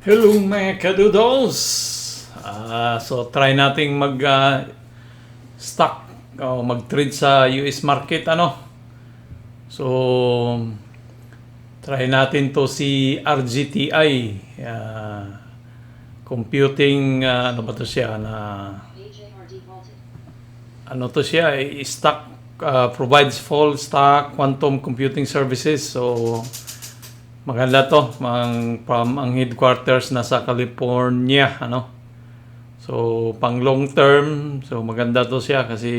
Hello mga kadoodles! So try nating stock o mag-trade sa US market So try natin to si RGTI, computing ano ba to siya na ano to siya stock, provides full stack quantum computing services. So maganda to, ang headquarters nasa California, So pang long term, so maganda to siya kasi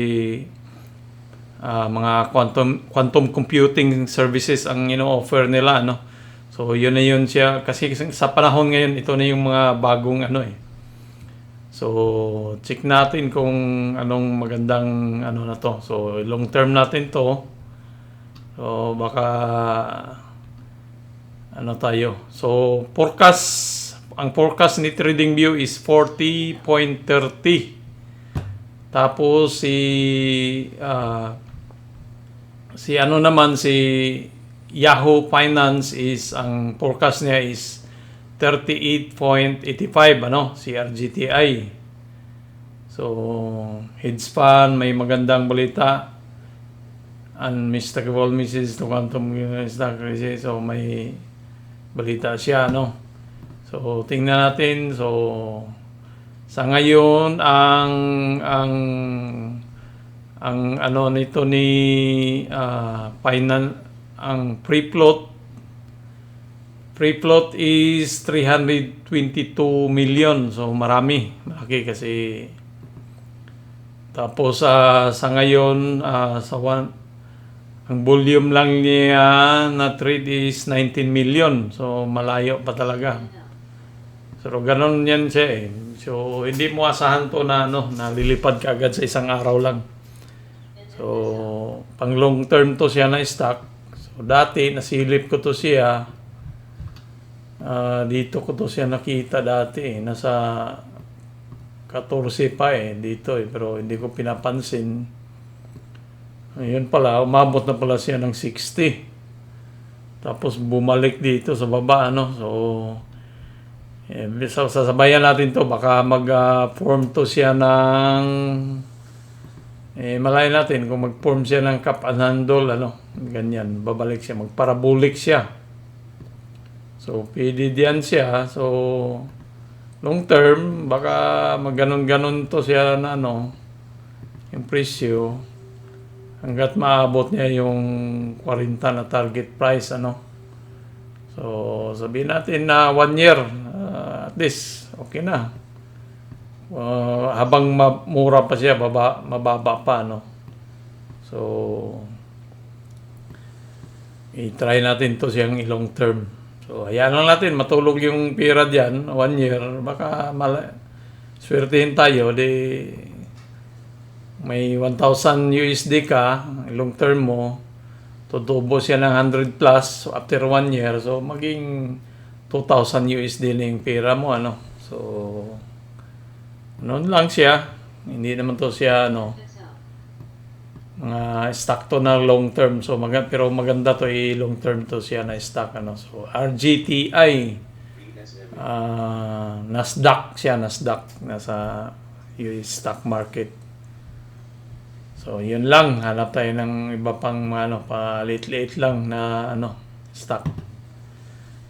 mga quantum computing services ang offer nila, So yun na yun siya kasi sa panahon ngayon ito na yung mga bagong So check natin kung anong magandang na to. So long term natin to. So baka tayo. So, ang forecast ni TradingView is 40.30. Tapos si Yahoo Finance ang forecast niya is 38.85 si RGTI. So, hedge fund may magandang balita. Unmistakable message to quantum stock. So, may balita siya, So tingnan natin. So sa ngayon ang nito ni ang free float is 322 million. So malaki kasi. Tapos sa ngayon ang volume lang niya na trade is 19 million. So, malayo pa talaga. So, ganun yan siya . So, hindi mo asahan to na lilipad ka agad sa isang araw lang. So, pang long term to siya na stock. So, dati, nasilip ko to siya. Dito ko to siya nakita dati . Nasa 14 pa dito . Pero hindi ko pinapansin. Ayun pala, umabot na pala siya ng 60. Tapos bumalik dito sa baba, So, sasabayan natin to. Baka mag-form to siya ng malayan natin kung mag-form siya ng cup and handle, ganyan. Babalik siya, magparabolic siya. So, pwede diyan siya. So, long term, baka magganon-ganon to siya na yung presyo. Hanggat maabot niya yung 40 na target price, So, sabihin natin na 1 year, at least, okay na. Habang mura pa siya, mababa pa, So, i-try natin to siyang long term. So, hayaan lang natin, matulog yung pera dyan, 1 year, baka swertihin tayo, may 1,000 USD ka, long term mo, tutubo siya ng 100 plus, so after 1 year, so maging 2,000 USD na yung pera mo, So, lang siya. Hindi naman to siya, mga stock to na long term. So, pero maganda to, long term to siya na stock, So, RGTI, Nasdaq siya, nasa US stock market. So, yun lang. Hanap tayo ng iba pang pa-late-late lang na stock.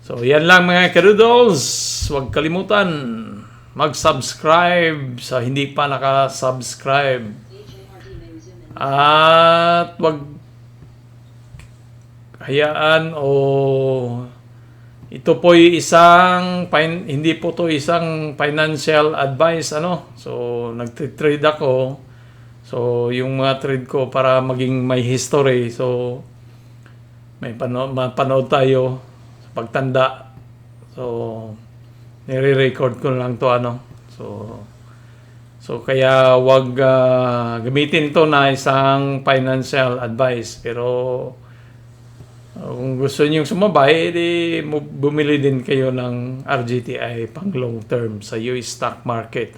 So, yan lang mga kadoodles. Huwag kalimutan mag-subscribe sa hindi pa naka-subscribe. At huwag hayaan ito po hindi po to isang financial advice, So, nag-trade ako. So, yung mga trade ko para maging may history. So, may mapanood tayo sa pagtanda. So, nire-record ko lang to, So, kaya wag gamitin to na isang financial advice. Pero, kung gusto niyo sumabay, bumili din kayo ng RGTI pang long term sa US stock market,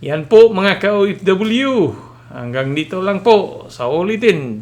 Yan po mga ka-OFW. Hanggang dito lang po. Sa ulitin.